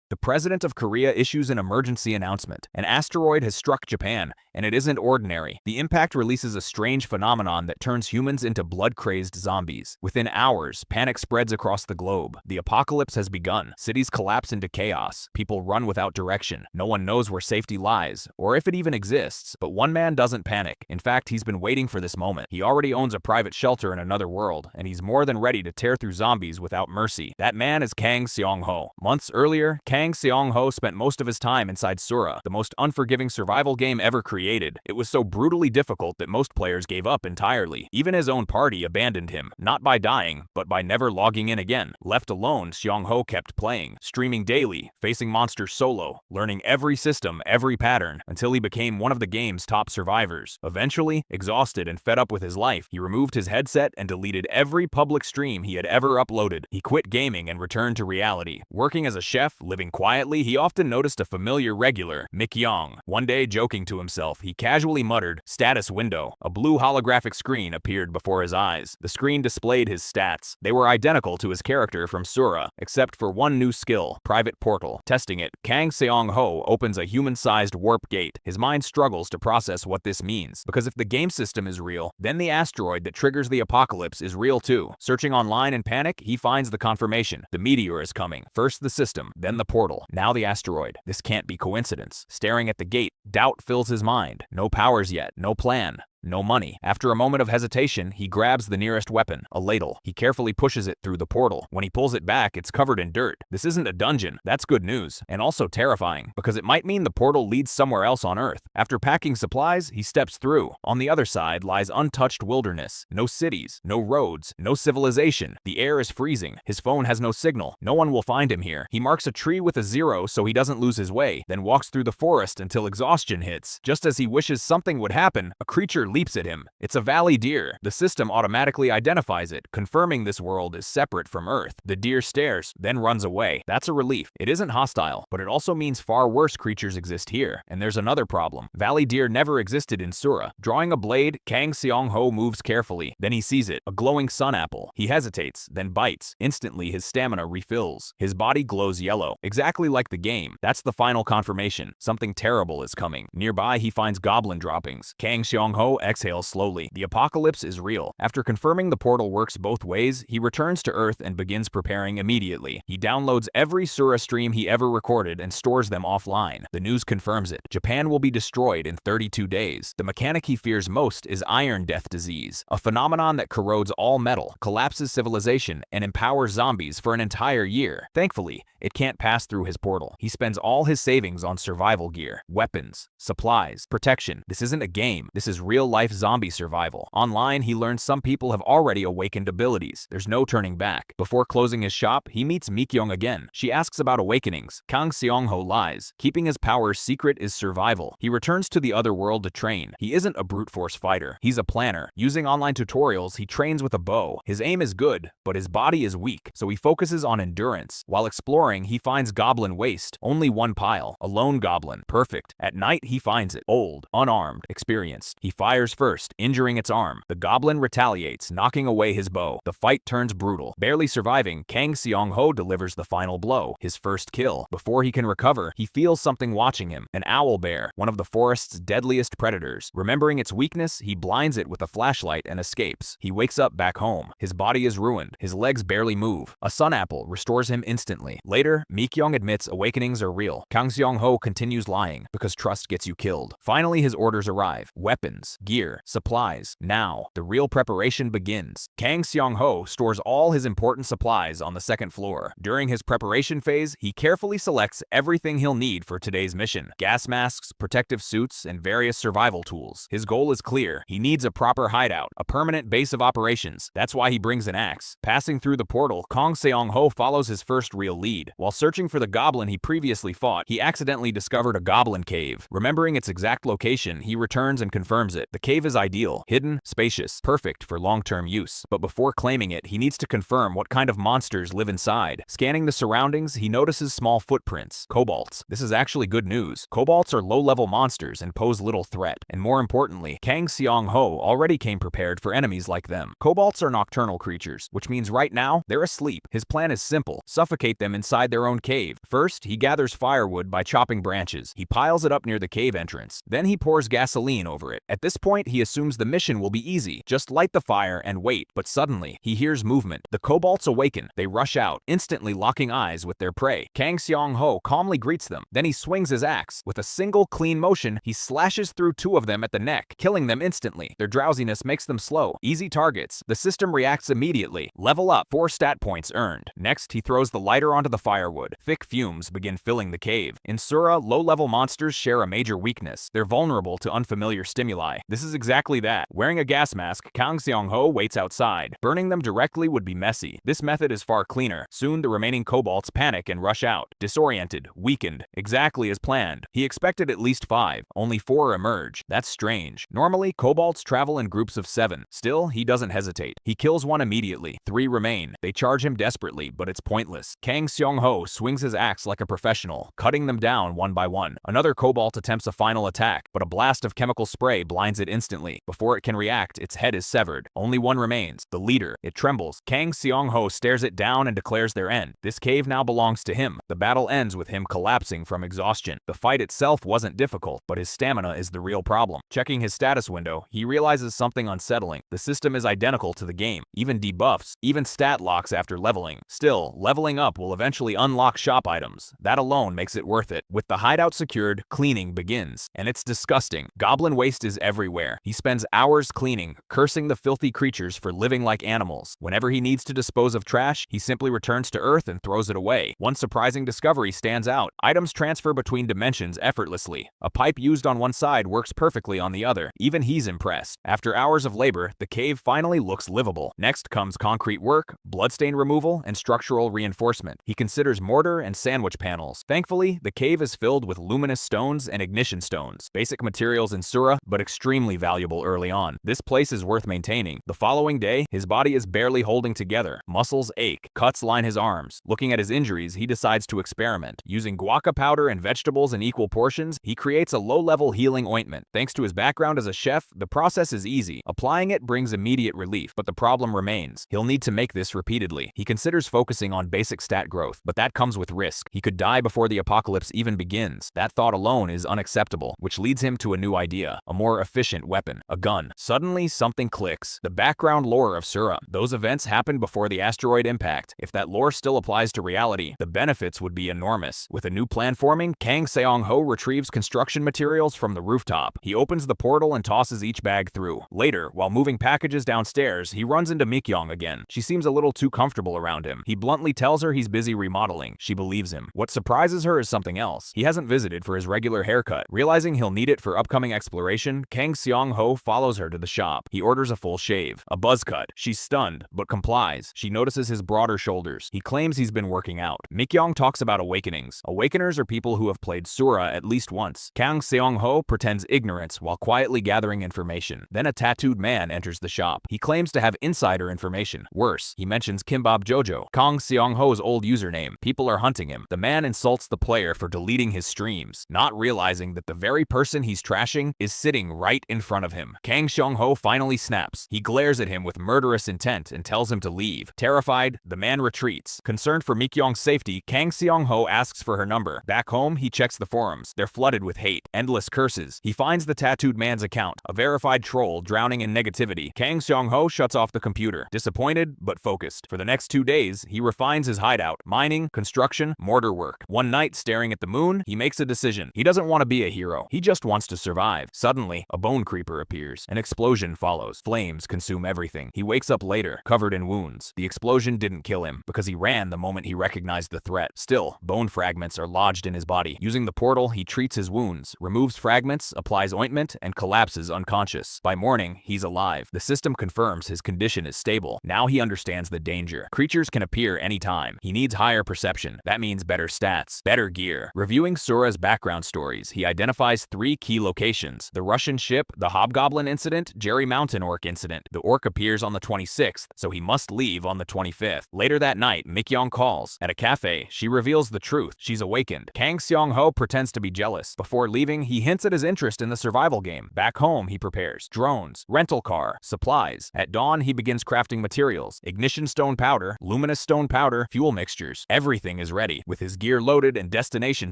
The president of Korea issues an emergency announcement. An asteroid has struck Japan, and it isn't ordinary. The impact releases a strange phenomenon that turns humans into blood-crazed zombies. Within hours, panic spreads across the globe. The apocalypse has begun. Cities collapse into chaos. People run without direction. No one knows where safety lies, or if it even exists. But one man doesn't panic. In fact, he's been waiting for this moment. He already owns a private shelter in another world, and he's more than ready to tear through zombies without mercy. That man is Kang Seong-Ho. Months earlier, Kang Seong-Ho spent most of his time inside Sura, the most unforgiving survival game ever created. It was so brutally difficult that most players gave up entirely. Even his own party abandoned him, not by dying, but by never logging in again. Left alone, Seong-Ho kept playing, streaming daily, facing monsters solo, learning every system, every pattern, until he became one of the game's top survivors. Eventually, exhausted and fed up with his life, he removed his headset and deleted every public stream he had ever uploaded. He quit gaming and returned to reality. Working as a chef, living quietly, he often noticed a familiar regular, Mick Young. One day, joking to himself, he casually muttered, "Status window." A blue holographic screen appeared before his eyes. The screen displayed his stats. They were identical to his character from Sura, except for one new skill, Private Portal. Testing it, Kang Seong-Ho opens a human-sized warp gate. His mind struggles to process what this means, because if the game system is real, then the asteroid that triggers the apocalypse is real too. Searching online in panic, he finds the confirmation. The meteor is coming. First the system, then the portal, now the asteroid. This can't be coincidence. Staring at the gate, doubt fills his mind. No powers yet, no plan. No money. After a moment of hesitation, he grabs the nearest weapon, a ladle. He carefully pushes it through the portal. When he pulls it back, it's covered in dirt. This isn't a dungeon. That's good news, and also terrifying, because it might mean the portal leads somewhere else on Earth. After packing supplies, he steps through. On the other side lies untouched wilderness. No cities, no roads, no civilization. The air is freezing. His phone has no signal. No one will find him here. He marks a tree with a 0 so he doesn't lose his way, then walks through the forest until exhaustion hits. Just as he wishes something would happen, a creature leaps at him. It's a valley deer. The system automatically identifies it, confirming this world is separate from Earth. The deer stares, then runs away. That's a relief. It isn't hostile, but it also means far worse creatures exist here. And there's another problem. Valley deer never existed in Sura. Drawing a blade, Kang Seong-Ho moves carefully. Then he sees it, a glowing sun apple. He hesitates, then bites. Instantly, his stamina refills. His body glows yellow, exactly like the game. That's the final confirmation. Something terrible is coming. Nearby, he finds goblin droppings. Kang Seong-Ho exhales slowly. The apocalypse is real. After confirming the portal works both ways, he returns to Earth and begins preparing immediately. He downloads every Sura stream he ever recorded and stores them offline. The news confirms it. Japan will be destroyed in 32 days. The mechanic he fears most is iron death disease, a phenomenon that corrodes all metal, collapses civilization, and empowers zombies for an entire year. Thankfully, it can't pass through his portal. He spends all his savings on survival gear, weapons, supplies, protection. This isn't a game. This is real-life zombie survival. Online, he learns some people have already awakened abilities. There's no turning back. Before closing his shop, he meets Mikyung again. She asks about awakenings. Kang Seong-Ho lies. Keeping his powers secret is survival. He returns to the other world to train. He isn't a brute force fighter. He's a planner. Using online tutorials, he trains with a bow. His aim is good, but his body is weak, so he focuses on endurance. While exploring, he finds goblin waste. Only one pile. A lone goblin. Perfect. At night, he finds it. Old, unarmed, experienced. He fires first, injuring its arm. The goblin retaliates, knocking away his bow. The fight turns brutal. Barely surviving, Kang Seong-Ho delivers the final blow, his first kill. Before he can recover, he feels something watching him. An owl bear, one of the forest's deadliest predators. Remembering its weakness, he blinds it with a flashlight and escapes. He wakes up back home. His body is ruined. His legs barely move. A sun apple restores him instantly. Later, Mikyung admits awakenings are real. Kang Seong-Ho continues lying, because trust gets you killed. Finally, his orders arrive. Weapons, gear, supplies. Now, the real preparation begins. Kang Seong-Ho stores all his important supplies on the second floor. During his preparation phase, he carefully selects everything he'll need for today's mission. Gas masks, protective suits, and various survival tools. His goal is clear. He needs a proper hideout, a permanent base of operations. That's why he brings an axe. Passing through the portal, Kang Seong-Ho follows his first real lead. While searching for the goblin he previously fought, he accidentally discovered a goblin cave. Remembering its exact location, he returns and confirms it. The The cave is ideal, hidden, spacious, perfect for long-term use. But before claiming it, he needs to confirm what kind of monsters live inside. Scanning the surroundings, he notices small footprints. Kobolds. This is actually good news. Kobolds are low-level monsters and pose little threat. And more importantly, Kang SEONG-HO already came prepared for enemies like them. Kobolds are nocturnal creatures, which means right now, they're asleep. His plan is simple. Suffocate them inside their own cave. First, he gathers firewood by chopping branches. He piles it up near the cave entrance. Then he pours gasoline over it. At this point, he assumes the mission will be easy. Just light the fire and wait. But suddenly, he hears movement. The kobolds awaken. They rush out, instantly locking eyes with their prey. Kang SEONG-HO calmly greets them. Then he swings his axe. With a single clean motion, he slashes through two of them at the neck, killing them instantly. Their drowsiness makes them slow. Easy targets. The system reacts immediately. Level up. 4 stat points earned. Next, he throws the lighter onto the firewood. Thick fumes begin filling the cave. In Sura, low-level monsters share a major weakness. They're vulnerable to unfamiliar stimuli. This is exactly that. Wearing a gas mask, Kang SEONG-HO waits outside. Burning them directly would be messy. This method is far cleaner. Soon, the remaining kobolds panic and rush out. Disoriented, weakened, exactly as planned. He expected at least 5. Only 4 emerge. That's strange. Normally, kobolds travel in groups of 7. Still, he doesn't hesitate. He kills one immediately. 3 remain. They charge him desperately, but it's pointless. Kang SEONG-HO swings his axe like a professional, cutting them down one by one. Another kobold attempts a final attack, but a blast of chemical spray blinds it instantly. Before it can react, its head is severed. Only one remains, the leader. It trembles. Kang SEONG-HO stares it down and declares their end. This cave now belongs to him. The battle ends with him collapsing from exhaustion. The fight itself wasn't difficult, but his stamina is the real problem. Checking his status window, he realizes something unsettling. The system is identical to the game. Even debuffs, even stat locks after leveling. Still, leveling up will eventually unlock shop items. That alone makes it worth it. With the hideout secured, cleaning begins. And it's disgusting. Goblin waste is everywhere. He spends hours cleaning, cursing the filthy creatures for living like animals. Whenever he needs to dispose of trash, he simply returns to Earth and throws it away. One surprising discovery stands out. Items transfer between dimensions effortlessly. A pipe used on one side works perfectly on the other. Even he's impressed. After hours of labor, the cave finally looks livable. Next comes concrete work, bloodstain removal, and structural reinforcement. He considers mortar and sandwich panels. Thankfully, the cave is filled with luminous stones and ignition stones. Basic materials in Sura, but extremely valuable early on. This place is worth maintaining. The following day, his body is barely holding together. Muscles ache. Cuts line his arms. Looking at his injuries, he decides to experiment. Using guaca powder and vegetables in equal portions, he creates a low-level healing ointment. Thanks to his background as a chef, the process is easy. Applying it brings immediate relief, but the problem remains. He'll need to make this repeatedly. He considers focusing on basic stat growth, but that comes with risk. He could die before the apocalypse even begins. That thought alone is unacceptable, which leads him to a new idea. A more efficient weapon. A gun. Suddenly, something clicks. The background lore of Sura. Those events happened before the asteroid impact. If that lore still applies to reality, the benefits would be enormous. With a new plan forming, Kang SEONG-HO retrieves construction materials from the rooftop. He opens the portal and tosses each bag through. Later, while moving packages downstairs, he runs into Mikyong again. She seems a little too comfortable around him. He bluntly tells her he's busy remodeling. She believes him. What surprises her is something else. He hasn't visited for his regular haircut. Realizing he'll need it for upcoming exploration, Kang SEONG-HO follows her to the shop. He orders a full shave. A buzz cut. She's stunned, but complies. She notices his broader shoulders. He claims he's been working out. Mikyong talks about awakenings. Awakeners are people who have played Sura at least once. Kang SEONG-HO pretends ignorance while quietly gathering information. Then a tattooed man enters the shop. He claims to have insider information. Worse, he mentions Kimbab Jojo, Kang SEONG-HO's old username. People are hunting him. The man insults the player for deleting his streams, not realizing that the very person he's trashing is sitting right in front of him. Kang SEONG-HO finally snaps. He glares at him with murderous intent and tells him to leave. Terrified, the man retreats. Concerned for Mikyong's safety, Kang SEONG-HO asks for her number. Back home, he checks the forums. They're flooded with hate, endless curses. He finds the tattooed man's account, a verified troll drowning in negativity. Kang SEONG-HO shuts off the computer, disappointed but focused. For the next 2 days, he refines his hideout, mining, construction, mortar work. One night, staring at the moon, he makes a decision. He doesn't want to be a hero. He just wants to survive. Suddenly, a bone creeper appears. An explosion follows. Flames consume everything. He wakes up later, covered in wounds. The explosion didn't kill him, because he ran the moment he recognized the threat. Still, bone fragments are lodged in his body. Using the portal, he treats his wounds, removes fragments, applies ointment, and collapses unconscious. By morning, he's alive. The system confirms his condition is stable. Now he understands the danger. Creatures can appear anytime. He needs higher perception. That means better stats, better gear. Reviewing Sura's background stories, he identifies 3 key locations: the Russian ship, ship, the Hobgoblin incident, Jerry Mountain Orc incident. The orc appears on the 26th, so he must leave on the 25th. Later that night, Mikyong calls. At a cafe, she reveals the truth. She's awakened. Kang SEONG-HO pretends to be jealous. Before leaving, he hints at his interest in the survival game. Back home, he prepares drones, rental car, supplies. At dawn, he begins crafting materials, ignition stone powder, luminous stone powder, fuel mixtures. Everything is ready. With his gear loaded and destination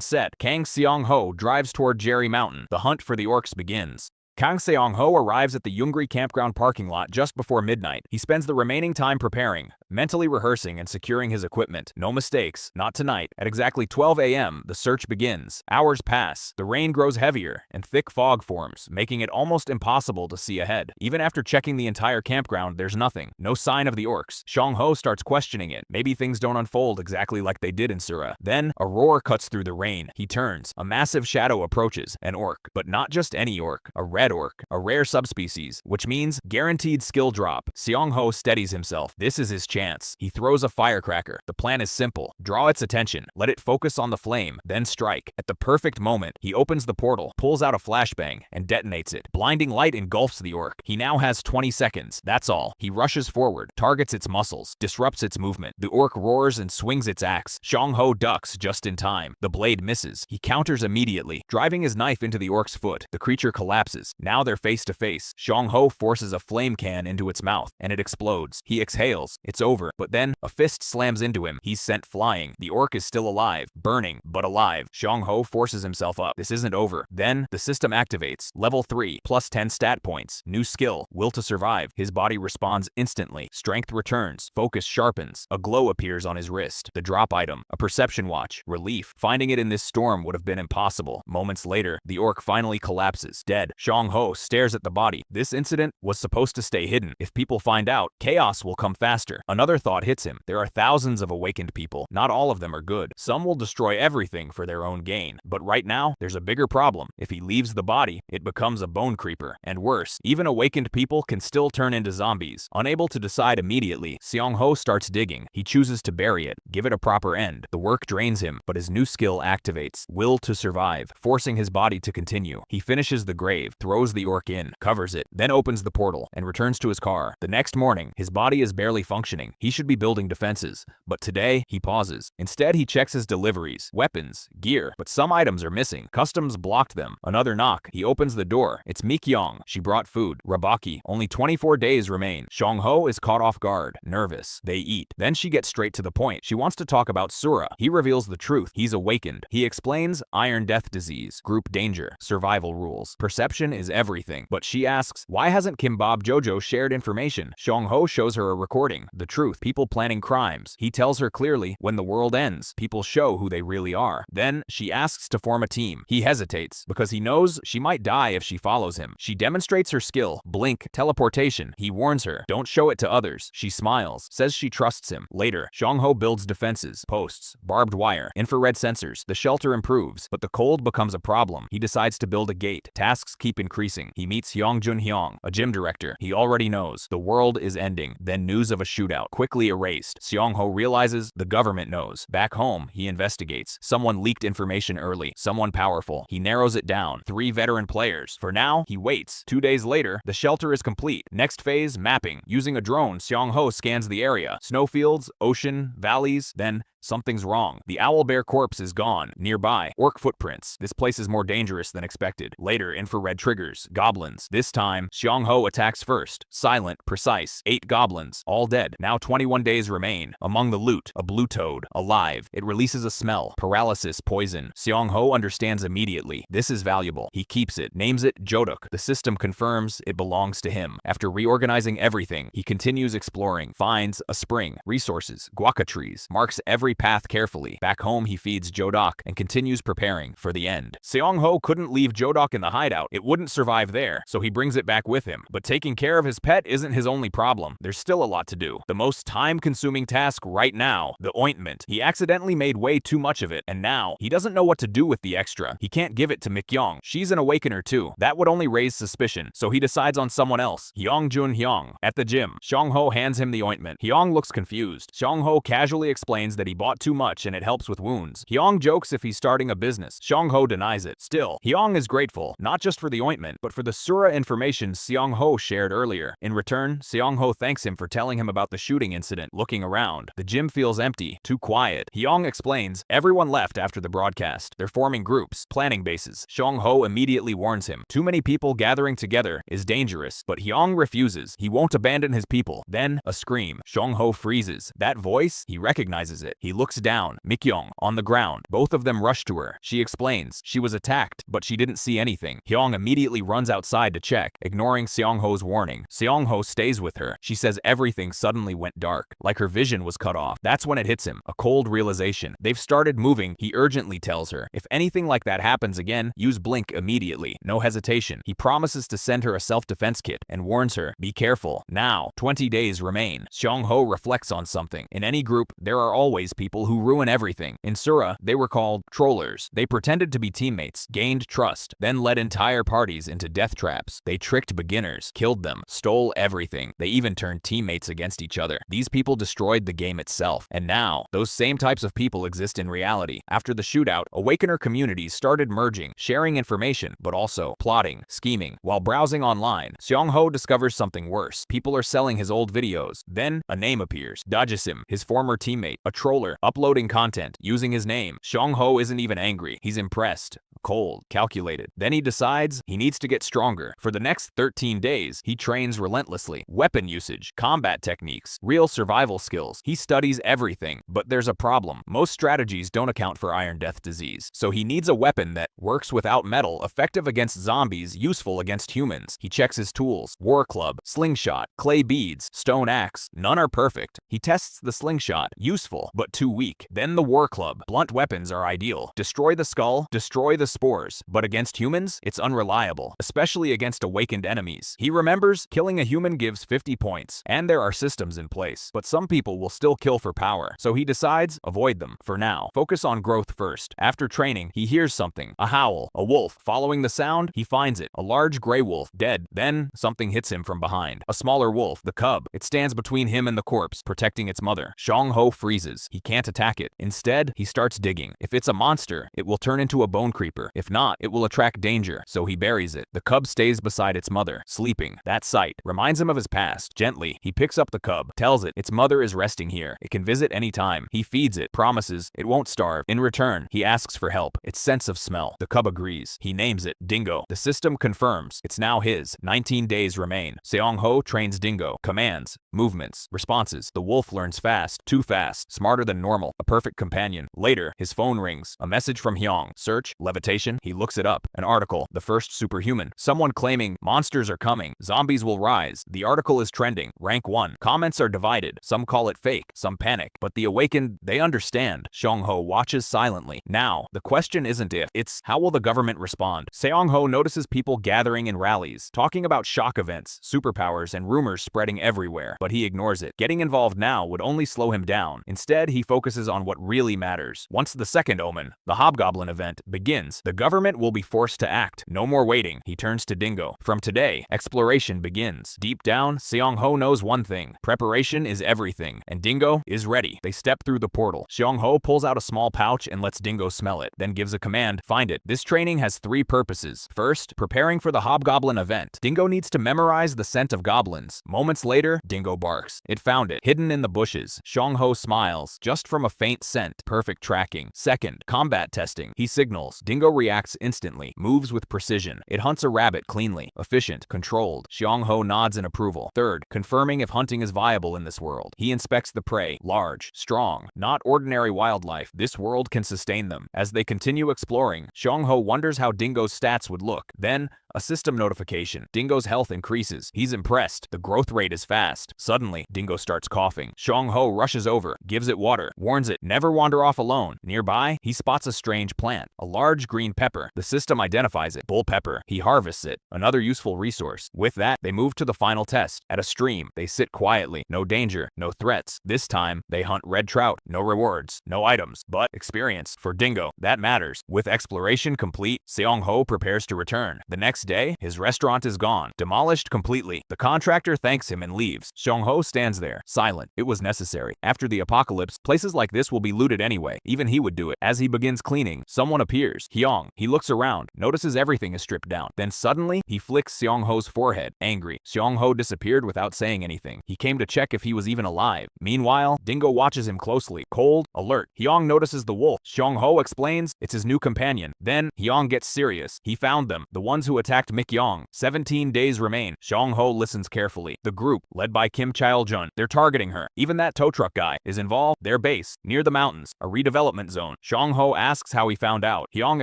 set, Kang SEONG-HO drives toward Jerry Mountain. The hunt for the orcs begins. Kang SEONG-HO arrives at the Yungri campground parking lot just before midnight. He spends the remaining time preparing, mentally rehearsing and securing his equipment. No mistakes, not tonight. At exactly 12 a.m., the search begins. Hours pass, the rain grows heavier, and thick fog forms, making it almost impossible to see ahead. Even after checking the entire campground, there's nothing. No sign of the orcs. SEONG-HO starts questioning it. Maybe things don't unfold exactly like they did in Sura. Then, a roar cuts through the rain. He turns. A massive shadow approaches. An orc. But not just any orc. A red orc, a rare subspecies, which means guaranteed skill drop. SEONG-HO steadies himself. This is his chance. He throws a firecracker. The plan is simple. Draw its attention, let it focus on the flame, then strike. At the perfect moment, he opens the portal, pulls out a flashbang, and detonates it. Blinding light engulfs the orc. He now has 20 seconds. That's all. He rushes forward, targets its muscles, disrupts its movement. The orc roars and swings its axe. SEONG-HO ducks just in time. The blade misses. He counters immediately, driving his knife into the orc's foot. The creature collapses. Now they're face to face. SEONG-HO forces a flame can into its mouth, and it explodes. He exhales. It's over. But then, a fist slams into him. He's sent flying. The orc is still alive. Burning, but alive. SEONG-HO forces himself up. This isn't over. Then, the system activates. Level 3, plus 10 stat points. New skill, will to survive. His body responds instantly. Strength returns. Focus sharpens. A glow appears on his wrist. The drop item, a perception watch. Relief. Finding it in this storm would have been impossible. Moments later, the orc finally collapses. Dead. SEONG-HO stares at the body. This incident was supposed to stay hidden. If people find out, chaos will come faster. Another thought hits him. There are thousands of awakened people. Not all of them are good. Some will destroy everything for their own gain. But right now, there's a bigger problem. If he leaves the body, it becomes a bone creeper. And worse, even awakened people can still turn into zombies. Unable to decide immediately, SEONG-HO starts digging. He chooses to bury it, give it a proper end. The work drains him, but his new skill activates. Will to survive, forcing his body to continue. He finishes the grave, throws the orc in, covers it, then opens the portal, and returns to his car. The next morning, his body is barely functioning. He should be building defenses. But today, he pauses. Instead, he checks his deliveries, weapons, gear, but some items are missing. Customs blocked them. Another knock. He opens the door. It's Mikyong. She brought food. Rabaki. Only 24 days remain. SEONG-HO is caught off guard, nervous. They eat. Then she gets straight to the point. She wants to talk about Sura. He reveals the truth. He's awakened. He explains Iron Death Disease, group danger, survival rules. Perception is everything. But she asks, why hasn't Kimbab Jojo shared information? SEONG-HO shows her a recording. The truth. People planning crimes. He tells her clearly, when the world ends, people show who they really are. Then, she asks to form a team. He hesitates, because he knows she might die if she follows him. She demonstrates her skill. Blink, teleportation. He warns her, don't show it to others. She smiles, says she trusts him. Later, SEONG-HO builds defenses, posts, barbed wire, infrared sensors. The shelter improves, but the cold becomes a problem. He decides to build a gate. Tasks keep increasing. He meets Hyung-Jun-Hyung, a gym director. He already knows. The world is ending. Then news of a shootout, quickly erased. SEONG-HO realizes the government knows. Back home, he investigates. Someone leaked information early. Someone powerful. He narrows it down. 3 veteran players. For now, he waits. 2 days later, the shelter is complete. Next phase, mapping. Using a drone, SEONG-HO scans the area. Snowfields, ocean, valleys, then something's wrong. The owlbear corpse is gone. Nearby, orc footprints. This place is more dangerous than expected. Later, infrared triggers. Goblins. This time, SEONG-HO attacks first. Silent, precise. 8 goblins. All dead. Now 21 days remain. Among the loot, a blue toad. Alive. It releases a smell. Paralysis, poison. SEONG-HO understands immediately. This is valuable. He keeps it. Names it Jodok. The system confirms it belongs to him. After reorganizing everything, he continues exploring. Finds a spring. Resources. Guaca trees. Marks every path carefully. Back home, he feeds Jodok and continues preparing for the end. SEONG-HO couldn't leave Jodok in the hideout. It wouldn't survive there, so he brings it back with him. But taking care of his pet isn't his only problem. There's still a lot to do. The most time-consuming task right now, the ointment. He accidentally made way too much of it, and now he doesn't know what to do with the extra. He can't give it to Mikyong. She's an awakener too. That would only raise suspicion, so he decides on someone else. Hyung-Jun-Hyung. At the gym, SEONG-HO hands him the ointment. Hyung looks confused. SEONG-HO casually explains that he bought too much and it helps with wounds. Hyung jokes if he's starting a business. SEONG-HO denies it. Still, Hyung is grateful, not just for the ointment, but for the Sura information SEONG-HO shared earlier. In return, SEONG-HO thanks him for telling him about the shooting incident. Looking around, the gym feels empty, too quiet. Hyung explains, everyone left after the broadcast. They're forming groups, planning bases. SEONG-HO immediately warns him. Too many people gathering together is dangerous, but Hyung refuses. He won't abandon his people. Then, a scream. SEONG-HO freezes. That voice? He recognizes it. He looks down. Mikyung, on the ground. Both of them rush to her. She explains. She was attacked, but she didn't see anything. Hyung immediately runs outside to check, ignoring SEONG-HO's warning. SEONG-HO stays with her. She says everything suddenly went dark, like her vision was cut off. That's when it hits him. A cold realization. They've started moving. He urgently tells her, if anything like that happens again, use blink immediately. No hesitation. He promises to send her a self-defense kit and warns her, be careful. Now, 20 days remain. SEONG-HO reflects on something. In any group, there are always people who ruin everything. In Sura, they were called trollers. They pretended to be teammates, gained trust, then led entire parties into death traps. They tricked beginners, killed them, stole everything. They even turned teammates against each other. These people destroyed the game itself. And now, those same types of people exist in reality. After the shootout, Awakener communities started merging, sharing information, but also plotting, scheming. While browsing online, SEONG-HO discovers something worse. People are selling his old videos. Then, a name appears. Dajisim, his former teammate, a troller, uploading content, using his name. SEONG-HO isn't even angry. He's impressed. Cold, calculated. Then he decides he needs to get stronger. For the next 13 days, he trains relentlessly. Weapon usage, combat techniques, real survival skills. He studies everything. But there's a problem. Most strategies don't account for Iron Death disease. So he needs a weapon that works without metal, effective against zombies, useful against humans. He checks his tools. War club, slingshot, clay beads, stone axe. None are perfect. He tests the slingshot. Useful, but too weak. Then the war club. Blunt weapons are ideal. Destroy the skull, destroy the spores. But against humans, it's unreliable, especially against awakened enemies. He remembers killing a human gives 50 points, and there are systems in place. But some people will still kill for power, so he decides, avoid them. For now, focus on growth first. After training, he hears something. A howl. A wolf. Following the sound, he finds it. A large gray wolf, dead. Then, something hits him from behind. A smaller wolf, the cub. It stands between him and the corpse, protecting its mother. SEONG-HO freezes. He can't attack it. Instead, he starts digging. If it's a monster, it will turn into a bone creeper. If not, it will attract danger, so he buries it. The cub stays beside its mother, sleeping. That sight reminds him of his past. Gently, he picks up the cub, tells it its mother is resting here. It can visit anytime. He feeds it, promises it won't starve. In return, he asks for help. Its sense of smell. The cub agrees. He names it Dingo. The system confirms it's now his. 19 days remain. SEONG-HO trains Dingo. Commands, movements, responses. The wolf learns fast, too fast, smarter than normal, a perfect companion. Later, his phone rings. A message from Hyung. Search, levitation. He looks it up. An article. The first superhuman. Someone claiming monsters are coming. Zombies will rise. The article is trending. Rank 1. Comments are divided. Some call it fake. Some panic. But the awakened, they understand. SEONG-HO watches silently. Now, the question isn't if, it's how will the government respond? SEONG-HO notices people gathering in rallies, talking about shock events, superpowers, and rumors spreading everywhere. But he ignores it. Getting involved now would only slow him down. Instead, he focuses on what really matters. Once the second omen, the Hobgoblin event, begins, the government will be forced to act. No more waiting. He turns to Dingo. From today, exploration begins. Deep down, SEONG-HO knows one thing. Preparation is everything. And Dingo is ready. They step through the portal. SEONG-HO pulls out a small pouch and lets Dingo smell it, then gives a command, find it. This training has 3 purposes. First, preparing for the Hobgoblin event. Dingo needs to memorize the scent of goblins. Moments later, Dingo barks. It found it, hidden in the bushes. SEONG-HO smiles, just from a faint scent. Perfect tracking. Second, combat testing. He signals. Dingo reacts instantly, moves with precision. It hunts a rabbit cleanly, efficient, controlled. SEONG-HO nods in approval. Third, confirming if hunting is viable in this world. He inspects the prey, large, strong, not ordinary wildlife. This world can sustain them. As they continue exploring, SEONG-HO wonders how Dingo's stats would look. Then, a system notification. Dingo's health increases. He's impressed. The growth rate is fast. Suddenly, Dingo starts coughing. SEONG-HO rushes over, gives it water, warns it, never wander off alone. Nearby, he spots a strange plant, a large green pepper. The system identifies it. Bull pepper. He harvests it. Another useful resource. With that, they move to the final test. At a stream, they sit quietly. No danger, no threats. This time, they hunt red trout. No rewards, no items, but experience. For Dingo, that matters. With exploration complete, SEONG-HO prepares to return. The next next day, his restaurant is gone, demolished completely. The contractor thanks him and leaves. SEONG-HO stands there, silent. It was necessary. After the apocalypse, places like this will be looted anyway. Even he would do it. As he begins cleaning, someone appears. Hyung. He looks around, notices everything is stripped down. Then suddenly, he flicks SEONG-HO's forehead, angry. SEONG-HO disappeared without saying anything. He came to check if he was even alive. Meanwhile, Dingo watches him closely, cold, alert. Hyung notices the wolf. SEONG-HO explains it's his new companion. Then, Hyung gets serious. He found them, the ones who attacked Myeong. 17 days remain. SEONG-HO listens carefully. The group, led by Kim Chail-jun, they're targeting her. Even that tow truck guy is involved. Their base, near the mountains, a redevelopment zone. SEONG-HO asks how he found out. Hyung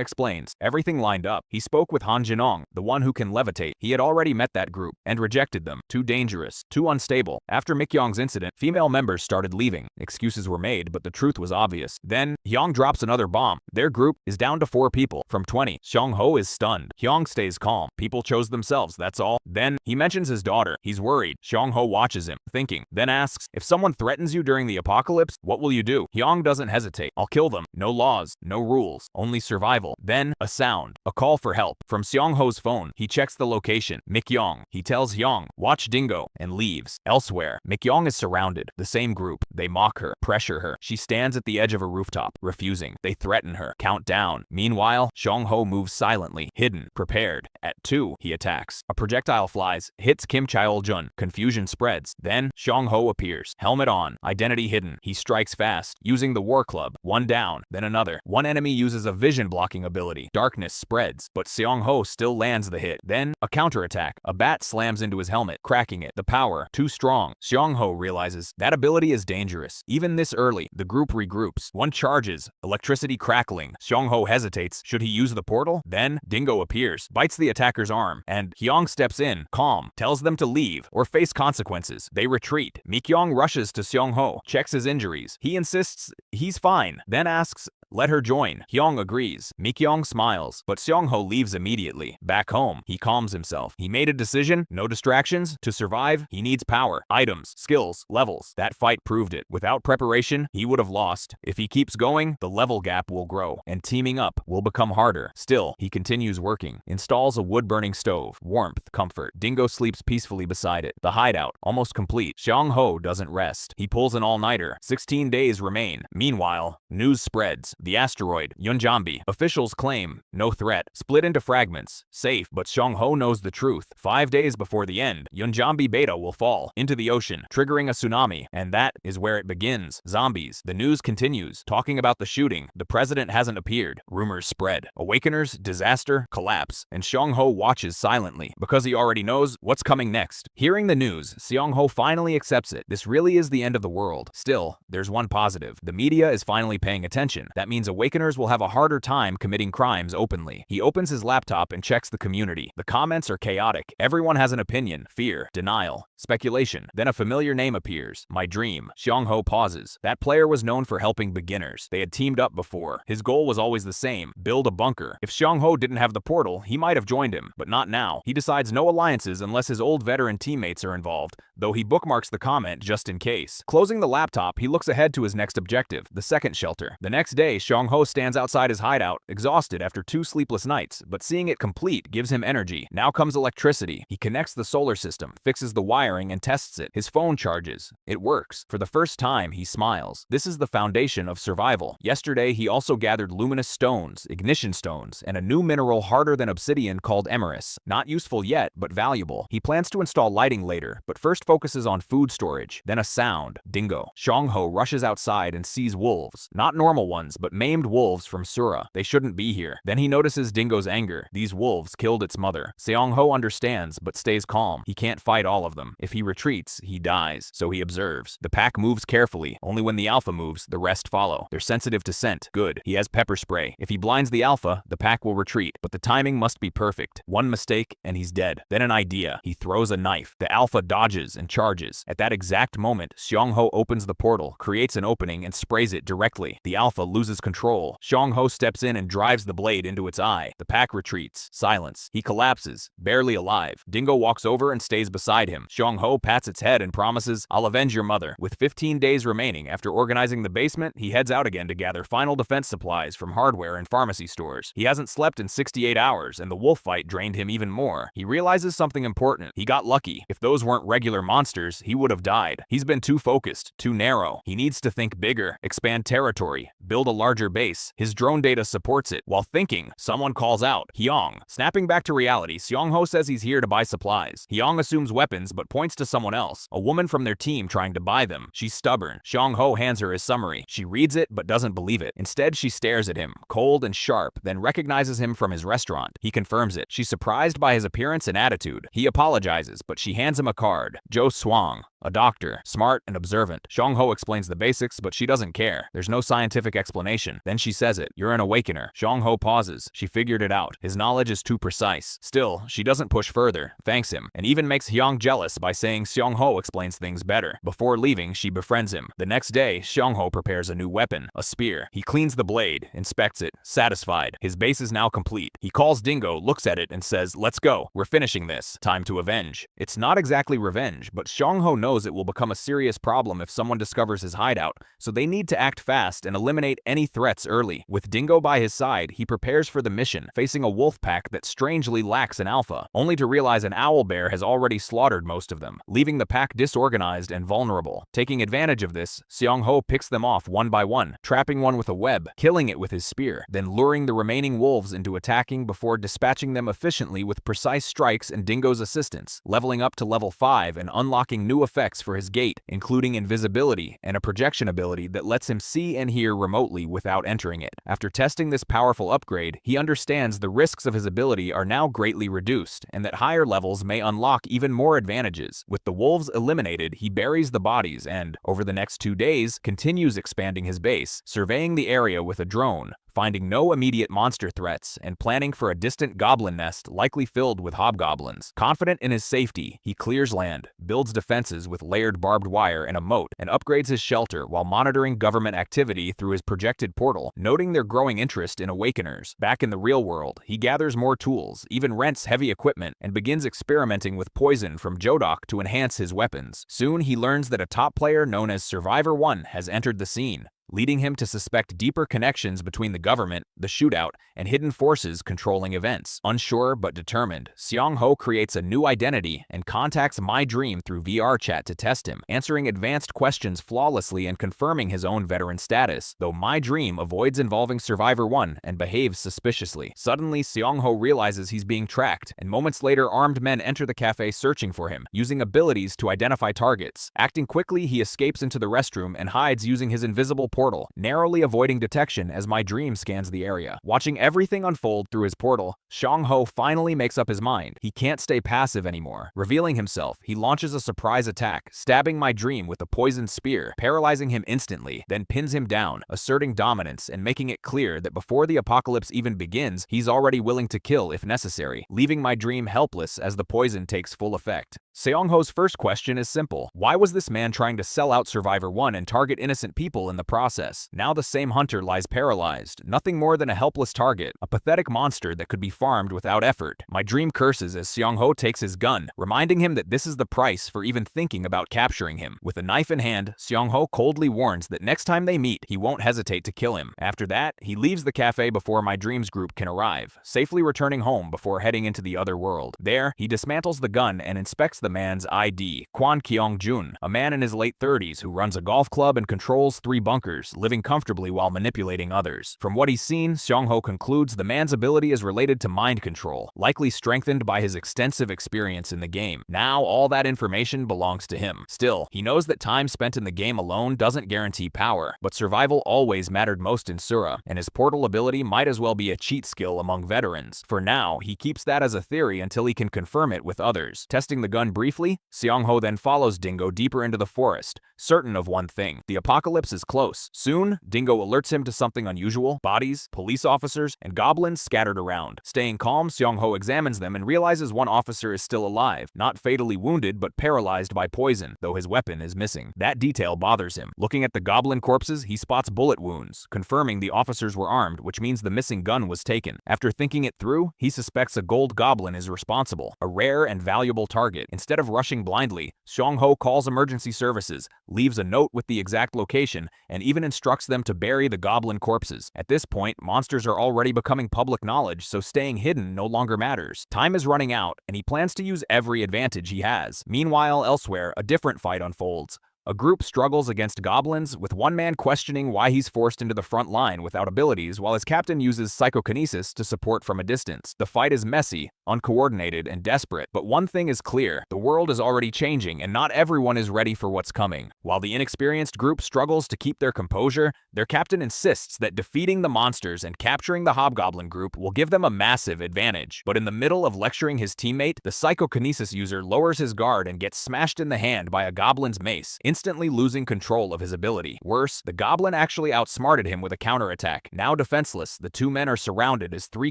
explains. Everything lined up. He spoke with Han Jinong, the one who can levitate. He had already met that group, and rejected them. Too dangerous, too unstable. After Myeong's incident, female members started leaving. Excuses were made, but the truth was obvious. Then, Hyung drops another bomb. Their group is down to 4 people, from 20. SEONG-HO is stunned. Hyung stays calm. People chose themselves, that's all. Then, he mentions his daughter. He's worried. SEONG-HO watches him, thinking. Then asks, if someone threatens you during the apocalypse, what will you do? Hyung doesn't hesitate. I'll kill them. No laws, no rules, only survival. Then, a sound. A call for help. From SEONG-HO's phone, he checks the location. Myeong. He tells Hyung, watch Dingo, and leaves. Elsewhere, Myeong is surrounded. The same group. They mock her, pressure her. She stands at the edge of a rooftop, refusing. They threaten her. Count down. Meanwhile, SEONG-HO moves silently, hidden, prepared. At 2, he attacks. A projectile flies, hits Kim Chail-jun. Confusion spreads. Then, SEONG-HO appears. Helmet on, identity hidden. He strikes fast, using the war club. One down, then another. One enemy uses a vision blocking ability. Darkness spreads, but SEONG-HO still lands the hit. Then, a counterattack. A bat slams into his helmet, cracking it. The power, too strong. SEONG-HO realizes that ability is dangerous. Even this early, the group regroups. One charges, electricity crackling. SEONG-HO hesitates. Should he use the portal? Then, Dingo appears, bites the attacker's arm, and Hyung steps in, calm, tells them to leave or face consequences. They retreat. Myeong rushes to SEONG-HO, checks his injuries. He insists he's fine, then asks, let her join. Hyung agrees. Myeong smiles, but SEONG-HO leaves immediately. Back home, he calms himself. He made a decision, no distractions. To survive, he needs power, items, skills, levels. That fight proved it. Without preparation, he would have lost. If he keeps going, the level gap will grow, and teaming up will become harder. Still, he continues working. Installs a wood-burning stove. Warmth, comfort. Dingo sleeps peacefully beside it. The hideout, almost complete. SEONG-HO doesn't rest. He pulls an all-nighter. 16 days remain. Meanwhile, news spreads. The asteroid, Yunjambi. Officials claim, no threat. Split into fragments. Safe, but SEONG-HO knows the truth. 5 days before the end, Yunjambi Beta will fall into the ocean, triggering a tsunami, and that is where it begins. Zombies. The news continues, talking about the shooting. The president hasn't appeared. Rumors spread. Awakeners, disaster, collapse, and SEONG-HO watches silently, because he already knows what's coming next. Hearing the news, SEONG-HO finally accepts it. This really is the end of the world. Still, there's one positive. The media is finally paying attention. That means Awakeners will have a harder time committing crimes openly. He opens his laptop and checks the community. The comments are chaotic. Everyone has an opinion, fear, denial, speculation. Then a familiar name appears. My Dream. SEONG-HO pauses. That player was known for helping beginners. They had teamed up before. His goal was always the same, build a bunker. If SEONG-HO didn't have the portal, he might have joined him, but not now. He decides no alliances unless his old veteran teammates are involved, though he bookmarks the comment just in case. Closing the laptop, he looks ahead to his next objective, the second shelter. The next day, SEONG-HO stands outside his hideout, exhausted after 2 sleepless nights, but seeing it complete gives him energy. Now comes electricity. He connects the solar system, fixes the wiring, and tests it. His phone charges. It works. For the first time, he smiles. This is the foundation of survival. Yesterday, he also gathered luminous stones, ignition stones, and a new mineral harder than obsidian called emeris. Not useful yet, but valuable. He plans to install lighting later, but first focuses on food storage. Then a sound. Dingo. SEONG-HO rushes outside and sees wolves. Not normal ones, but maimed wolves from Sura. They shouldn't be here. Then he notices Dingo's anger. These wolves killed its mother. SEONG-HO understands, but stays calm. He can't fight all of them. If he retreats, he dies. So he observes. The pack moves carefully. Only when the alpha moves, the rest follow. They're sensitive to scent. Good. He has pepper spray. If he blinds the alpha, the pack will retreat. But the timing must be perfect. One mistake, and he's dead. Then an idea. He throws a knife. The alpha dodges and charges. At that exact moment, SEONG-HO opens the portal, creates an opening, and sprays it directly. The alpha loses loses control. SEONG-HO steps in and drives the blade into its eye. The pack retreats. Silence. He collapses, barely alive. Dingo walks over and stays beside him. SEONG-HO pats its head and promises, "I'll avenge your mother." With 15 days remaining after organizing the basement, he heads out again to gather final defense supplies from hardware and pharmacy stores. He hasn't slept in 68 hours, and the wolf fight drained him even more. He realizes something important. He got lucky. If those weren't regular monsters, he would have died. He's been too focused, too narrow. He needs to think bigger, expand territory, build a larger base. His drone data supports it. While thinking, someone calls out, "Hyung." Snapping back to reality, SEONG-HO says he's here to buy supplies. Hyung assumes weapons but points to someone else, a woman from their team trying to buy them. She's stubborn. SEONG-HO hands her his summary. She reads it but doesn't believe it. Instead, she stares at him, cold and sharp, then recognizes him from his restaurant. He confirms it. She's surprised by his appearance and attitude. He apologizes, but she hands him a card. Jo Swang, a doctor, smart and observant. SEONG-HO explains the basics, but she doesn't care. There's no scientific explanation. Then she says it. "You're an awakener." SEONG-HO pauses. She figured it out. His knowledge is too precise. Still, she doesn't push further, thanks him, and even makes Hyung jealous by saying SEONG-HO explains things better. Before leaving, she befriends him. The next day, SEONG-HO prepares a new weapon, a spear. He cleans the blade, inspects it, satisfied. His base is now complete. He calls Dingo, looks at it, and says, "Let's go. We're finishing this. Time to avenge." It's not exactly revenge, but SEONG-HO knows it will become a serious problem if someone discovers his hideout, so they need to act fast and eliminate any threats early. With Dingo by his side, he prepares for the mission, facing a wolf pack that strangely lacks an alpha, only to realize an owl bear has already slaughtered most of them, leaving the pack disorganized and vulnerable. Taking advantage of this, SEONG-HO picks them off one by one, trapping one with a web, killing it with his spear, then luring the remaining wolves into attacking before dispatching them efficiently with precise strikes and Dingo's assistance, leveling up to level 5 and unlocking new effects for his gate, including invisibility and a projection ability that lets him see and hear remotely without entering it. After testing this powerful upgrade, he understands the risks of his ability are now greatly reduced, and that higher levels may unlock even more advantages. With the wolves eliminated, he buries the bodies and, over the next 2 days, continues expanding his base, surveying the area with a drone, finding no immediate monster threats, and planning for a distant goblin nest likely filled with hobgoblins. Confident in his safety, he clears land, builds defenses with layered barbed wire and a moat, and upgrades his shelter while monitoring government activity through his projected portal, noting their growing interest in awakeners. Back in the real world, he gathers more tools, even rents heavy equipment, and begins experimenting with poison from Jodok to enhance his weapons. Soon he learns that a top player known as Survivor 1 has entered the scene, leading him to suspect deeper connections between the government, the shootout, and hidden forces controlling events. Unsure but determined, SEONG-HO creates a new identity and contacts My Dream through VR chat to test him, answering advanced questions flawlessly and confirming his own veteran status, though My Dream avoids involving Survivor 1 and behaves suspiciously. Suddenly, SEONG-HO realizes he's being tracked, and moments later armed men enter the cafe searching for him, using abilities to identify targets. Acting quickly, he escapes into the restroom and hides using his invisible portal, narrowly avoiding detection as My Dream scans the area. Watching everything unfold through his portal, SEONG-HO finally makes up his mind. He can't stay passive anymore. Revealing himself, he launches a surprise attack, stabbing My Dream with a poisoned spear, paralyzing him instantly, then pins him down, asserting dominance and making it clear that before the apocalypse even begins, he's already willing to kill if necessary, leaving My Dream helpless as the poison takes full effect. SEONG-HO's first question is simple. Why was this man trying to sell out Survivor 1 and target innocent people in the process? Now the same hunter lies paralyzed, nothing more than a helpless target, a pathetic monster that could be farmed without effort. My Dream curses as SEONG-HO takes his gun, reminding him that this is the price for even thinking about capturing him. With a knife in hand, SEONG-HO coldly warns that next time they meet, he won't hesitate to kill him. After that, he leaves the cafe before My Dream's group can arrive, safely returning home before heading into the other world. There, he dismantles the gun and inspects the man's ID, Kwon Kyung-jun, a man in his late 30s who runs a golf club and controls 3 bunkers, living comfortably while manipulating others. From what he's seen, SEONG-HO concludes the man's ability is related to mind control, likely strengthened by his extensive experience in the game. Now all that information belongs to him. Still, he knows that time spent in the game alone doesn't guarantee power, but survival always mattered most in Sura, and his portal ability might as well be a cheat skill among veterans. For now, he keeps that as a theory until he can confirm it with others. Testing the gun briefly, SEONG-HO then follows Dingo deeper into the forest, certain of one thing: the apocalypse is close. Soon, Dingo alerts him to something unusual: bodies, police officers, and goblins scattered around. staying calm, SEONG-HO examines them and realizes one officer is still alive, not fatally wounded but paralyzed by poison, though his weapon is missing. That detail bothers him. Looking at the goblin corpses, he spots bullet wounds, confirming the officers were armed, which means the missing gun was taken. After thinking it through, he suspects a gold goblin is responsible, a rare and valuable target. Instead of rushing blindly, SEONG-HO calls emergency services, leaves a note with the exact location, and even instructs them to bury the goblin corpses. At this point, monsters are already becoming public knowledge, so staying hidden no longer matters. Time is running out, and he plans to use every advantage he has. Meanwhile, elsewhere, a different fight unfolds. A group struggles against goblins, with one man questioning why he's forced into the front line without abilities, while his captain uses psychokinesis to support from a distance. The fight is messy, uncoordinated, and desperate, but one thing is clear: the world is already changing, and not everyone is ready for what's coming. While the inexperienced group struggles to keep their composure, their captain insists that defeating the monsters and capturing the hobgoblin group will give them a massive advantage. But in the middle of lecturing his teammate, the psychokinesis user lowers his guard and gets smashed in the hand by a goblin's mace, instantly losing control of his ability. Worse, the goblin actually outsmarted him with a counterattack. Now defenseless, the two men are surrounded as three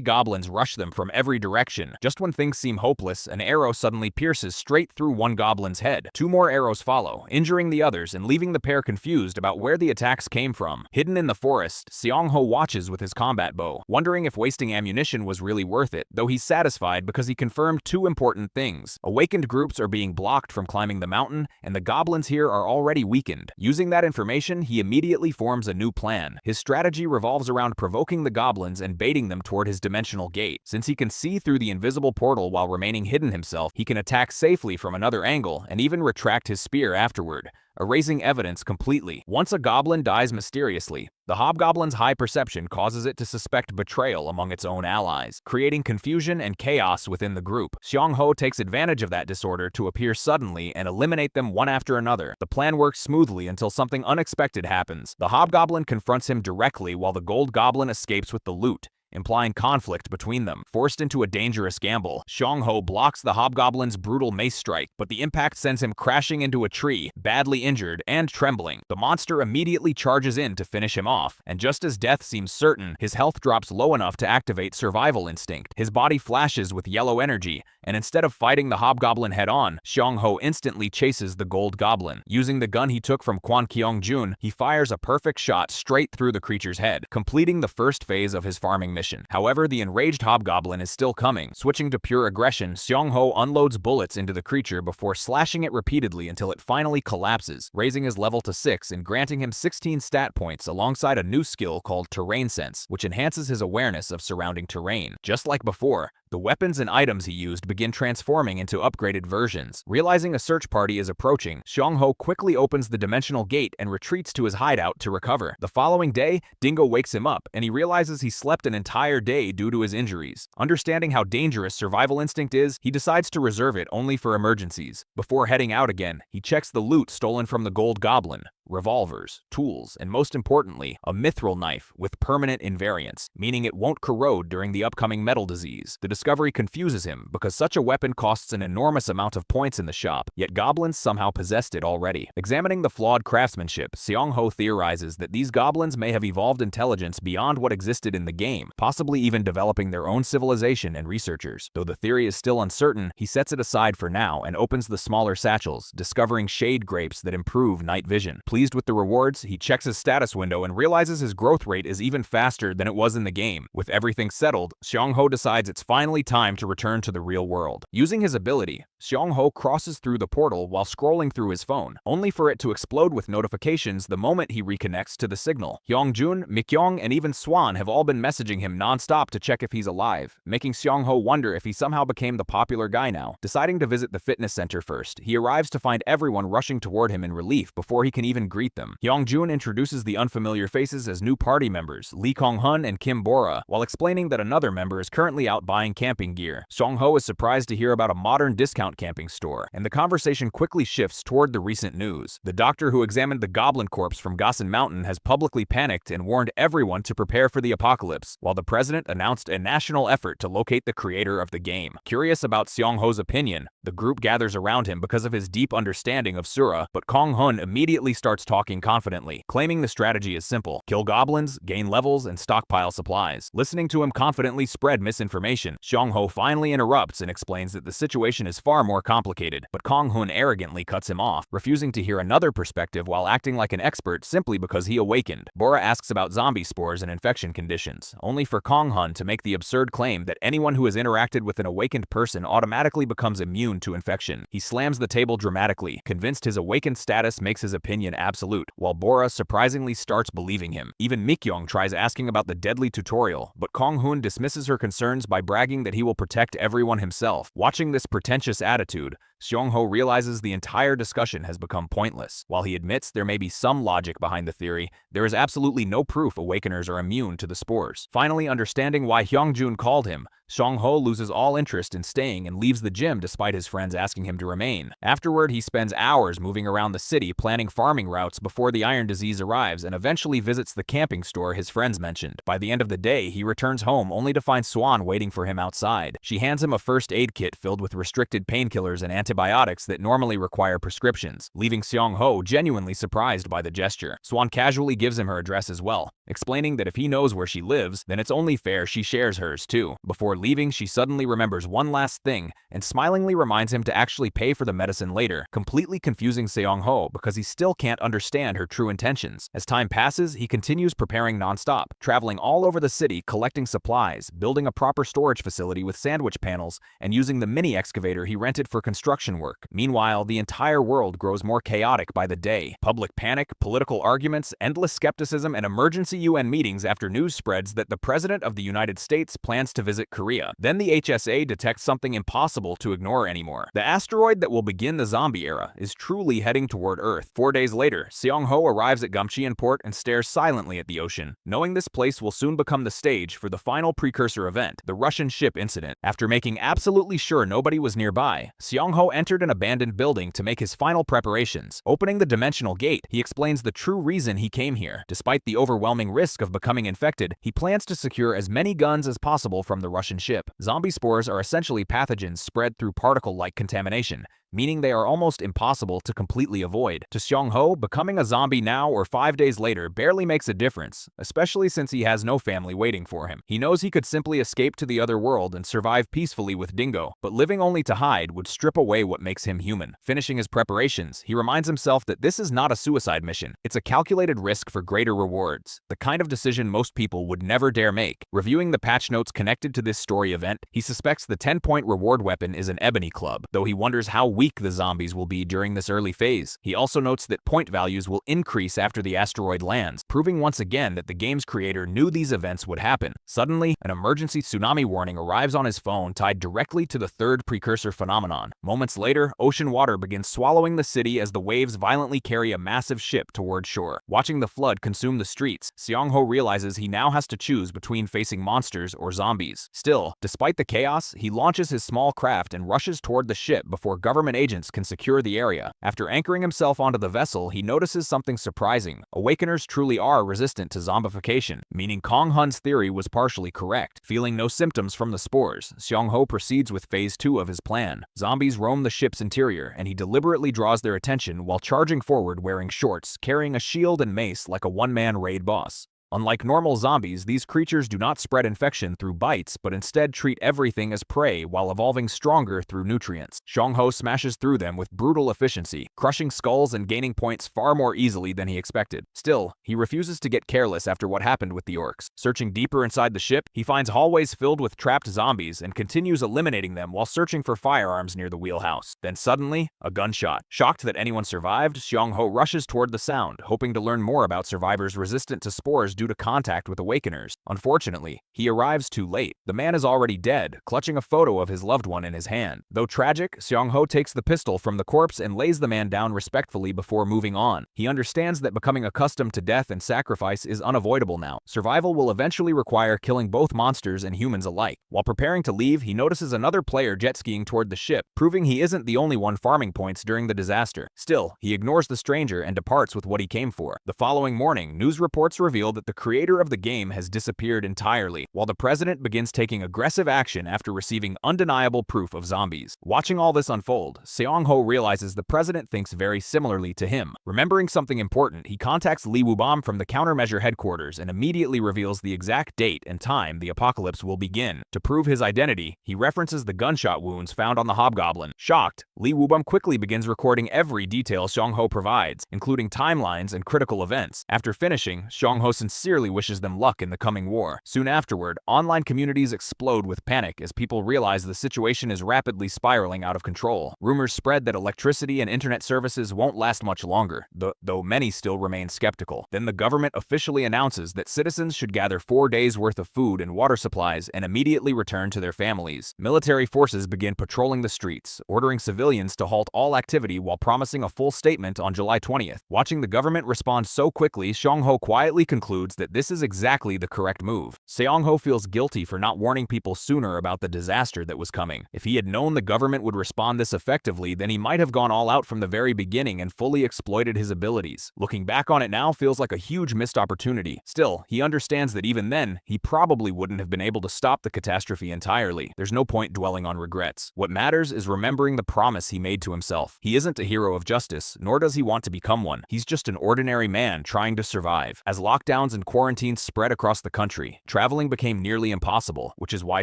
goblins rush them from every direction. Just when things seem hopeless, an arrow suddenly pierces straight through one goblin's head. Two more arrows follow, injuring the others and leaving the pair confused about where the attacks came from. Hidden in the forest, SEONG-HO watches with his combat bow, wondering if wasting ammunition was really worth it, though he's satisfied because he confirmed two important things. Awakened groups are being blocked from climbing the mountain, and the goblins here are already weakened. Using that information, he immediately forms a new plan. His strategy revolves around provoking the goblins and baiting them toward his dimensional gate. Since he can see through the invisible portal while remaining hidden himself, he can attack safely from another angle and even retract his spear afterward, erasing evidence completely. Once a goblin dies mysteriously, the hobgoblin's high perception causes it to suspect betrayal among its own allies, creating confusion and chaos within the group. SEONG-HO takes advantage of that disorder to appear suddenly and eliminate them one after another. The plan works smoothly until something unexpected happens. The hobgoblin confronts him directly while the gold goblin escapes with the loot, implying conflict between them. Forced into a dangerous gamble, SEONG-HO blocks the hobgoblin's brutal mace strike, but the impact sends him crashing into a tree, badly injured and trembling. The monster immediately charges in to finish him off, and just as death seems certain, his health drops low enough to activate survival instinct. His body flashes with yellow energy, and instead of fighting the hobgoblin head-on, SEONG-HO instantly chases the gold goblin. Using the gun he took from Kwon Kyung-jun, he fires a perfect shot straight through the creature's head, completing the first phase of his farming mission. However, the enraged hobgoblin is still coming. Switching to pure aggression, SEONG-HO unloads bullets into the creature before slashing it repeatedly until it finally collapses, raising his level to 6 and granting him 16 stat points alongside a new skill called Terrain Sense, which enhances his awareness of surrounding terrain. Just like before, the weapons and items he used begin transforming into upgraded versions. Realizing a search party is approaching, SEONG-HO quickly opens the dimensional gate and retreats to his hideout to recover. The following day, Dingo wakes him up, and he realizes he slept an entire day due to his injuries. Understanding how dangerous survival instinct is, he decides to reserve it only for emergencies. Before heading out again, he checks the loot stolen from the gold goblin: revolvers, tools, and most importantly, a mithril knife with permanent invariance, meaning it won't corrode during the upcoming metal disease. The discovery confuses him because such a weapon costs an enormous amount of points in the shop, yet goblins somehow possessed it already. Examining the flawed craftsmanship, SEONG-HO theorizes that these goblins may have evolved intelligence beyond what existed in the game, possibly even developing their own civilization and researchers. Though the theory is still uncertain, he sets it aside for now and opens the smaller satchels, discovering shade grapes that improve night vision. Pleased with the rewards, he checks his status window and realizes his growth rate is even faster than it was in the game. With everything settled, SEONG-HO decides it's finally time to return to the real world. Using his ability, SEONG-HO crosses through the portal while scrolling through his phone, only for it to explode with notifications the moment he reconnects to the signal. Hyungjun, Mikyong, and even Swan have all been messaging him non-stop to check if he's alive, making SEONG-HO wonder if he somehow became the popular guy now. Deciding to visit the fitness center first, he arrives to find everyone rushing toward him in relief before he can even greet them. Hyungjun introduces the unfamiliar faces as new party members, Lee Kong-hun and Kim Bora, while explaining that another member is currently out buying camping gear. SEONG-HO is surprised to hear about a modern discount camping store, and the conversation quickly shifts toward the recent news. The doctor who examined the goblin corpse from Gassen Mountain has publicly panicked and warned everyone to prepare for the apocalypse, while the president announced a national effort to locate the creator of the game. Curious about SEONG-HO's opinion, The group gathers around him because of his deep understanding of Sura, but Kong Hun immediately starts talking confidently, claiming the strategy is simple: kill goblins, gain levels, and stockpile supplies. Listening to him confidently spread misinformation, SEONG-HO finally interrupts and explains that the situation is far more complicated, but Kong Hun arrogantly cuts him off, refusing to hear another perspective while acting like an expert simply because he awakened. Bora asks about zombie spores and infection conditions, only for Kong Hun to make the absurd claim that anyone who has interacted with an awakened person automatically becomes immune to infection. He slams the table dramatically, convinced his awakened status makes his opinion absolute, while Bora surprisingly starts believing him. Even Mikyong tries asking about the deadly tutorial, but Kong Hun dismisses her concerns by bragging that he will protect everyone himself. Watching this pretentious attitude, SEONG-HO realizes the entire discussion has become pointless. While he admits there may be some logic behind the theory, there is absolutely no proof awakeners are immune to the spores. Finally understanding why Hyungjun called him, SEONG-HO loses all interest in staying and leaves the gym despite his friends asking him to remain. Afterward, he spends hours moving around the city planning farming routes before the iron disease arrives and eventually visits the camping store his friends mentioned. By the end of the day, he returns home only to find Swan waiting for him outside. She hands him a first aid kit filled with restricted painkillers and antibiotics that normally require prescriptions, leaving SEONG-HO genuinely surprised by the gesture. Swan casually gives him her address as well, explaining that if he knows where she lives, then it's only fair she shares hers too. Before leaving, she suddenly remembers one last thing and smilingly reminds him to actually pay for the medicine later, completely confusing SEONG-HO because he still can't understand her true intentions. As time passes, he continues preparing non-stop, traveling all over the city collecting supplies, building a proper storage facility with sandwich panels, and using the mini excavator he rented for construction work. Meanwhile, the entire world grows more chaotic by the day. Public panic, political arguments, endless skepticism, and emergency UN meetings after news spreads that the President of the United States plans to visit Korea. Then the HSA detects something impossible to ignore anymore. The asteroid that will begin the zombie era is truly heading toward Earth. 4 days later, SEONG-HO arrives at Gumcheon Port and stares silently at the ocean, knowing this place will soon become the stage for the final precursor event, the Russian ship incident. After making absolutely sure nobody was nearby, SEONG-HO entered an abandoned building to make his final preparations. Opening the dimensional gate, he explains the true reason he came here. Despite the overwhelming risk of becoming infected, he plans to secure as many guns as possible from the Russian ship. Zombie spores are essentially pathogens spread through particle-like contamination, meaning they are almost impossible to completely avoid. To SEONG-HO, becoming a zombie now or 5 days later barely makes a difference, especially since he has no family waiting for him. He knows he could simply escape to the other world and survive peacefully with Dingo, but living only to hide would strip away what makes him human. Finishing his preparations, he reminds himself that this is not a suicide mission. It's a calculated risk for greater rewards, the kind of decision most people would never dare make. Reviewing the patch notes connected to this story event, he suspects the 10-point reward weapon is an ebony club, though he wonders how weak the zombies will be during this early phase. He also notes that point values will increase after the asteroid lands, proving once again that the game's creator knew these events would happen. Suddenly, an emergency tsunami warning arrives on his phone tied directly to the third precursor phenomenon. Moments later, ocean water begins swallowing the city as the waves violently carry a massive ship toward shore. Watching the flood consume the streets, SEONG-HO realizes he now has to choose between facing monsters or zombies. Still, despite the chaos, he launches his small craft and rushes toward the ship before government agents can secure the area. After anchoring himself onto the vessel, he notices something surprising. Awakeners truly are resistant to zombification, meaning Kong Hun's theory was partially correct. Feeling no symptoms from the spores, SEONG-HO proceeds with phase 2 of his plan. Zombies roam the ship's interior, and he deliberately draws their attention while charging forward wearing shorts, carrying a shield and mace like a one-man raid boss. Unlike normal zombies, these creatures do not spread infection through bites, but instead treat everything as prey while evolving stronger through nutrients. SEONG-HO smashes through them with brutal efficiency, crushing skulls and gaining points far more easily than he expected. Still, he refuses to get careless after what happened with the orcs. Searching deeper inside the ship, he finds hallways filled with trapped zombies and continues eliminating them while searching for firearms near the wheelhouse. Then suddenly, a gunshot. Shocked that anyone survived, SEONG-HO rushes toward the sound, hoping to learn more about survivors resistant to spores due to contact with awakeners. Unfortunately, he arrives too late. The man is already dead, clutching a photo of his loved one in his hand. Though tragic, SEONG-HO takes the pistol from the corpse and lays the man down respectfully before moving on. He understands that becoming accustomed to death and sacrifice is unavoidable now. Survival will eventually require killing both monsters and humans alike. While preparing to leave, he notices another player jet skiing toward the ship, proving he isn't the only one farming points during the disaster. Still, he ignores the stranger and departs with what he came for. The following morning, news reports reveal that but the creator of the game has disappeared entirely, while the president begins taking aggressive action after receiving undeniable proof of zombies. Watching all this unfold, SEONG-HO realizes the president thinks very similarly to him. Remembering something important, he contacts Lee Woo-bam from the countermeasure headquarters and immediately reveals the exact date and time the apocalypse will begin. To prove his identity, he references the gunshot wounds found on the hobgoblin. Shocked, Lee Woo-bam quickly begins recording every detail SEONG-HO provides, including timelines and critical events. After finishing, SEONG-HO sincerely wishes them luck in the coming war. Soon afterward, online communities explode with panic as people realize the situation is rapidly spiraling out of control. Rumors spread that electricity and internet services won't last much longer, though many still remain skeptical. Then the government officially announces that citizens should gather 4 days' worth of food and water supplies and immediately return to their families. Military forces begin patrolling the streets, ordering civilians to halt all activity while promising a full statement on July 20th. Watching the government respond so quickly, SEONG-HO quietly concludes that this is exactly the correct move. SEONG-HO feels guilty for not warning people sooner about the disaster that was coming. If he had known the government would respond this effectively, then he might have gone all out from the very beginning and fully exploited his abilities. Looking back on it now feels like a huge missed opportunity. Still, he understands that even then, he probably wouldn't have been able to stop the catastrophe entirely. There's no point dwelling on regrets. What matters is remembering the promise he made to himself. He isn't a hero of justice, nor does he want to become one. He's just an ordinary man trying to survive. As lockdowns and quarantines spread across the country, traveling became nearly impossible, which is why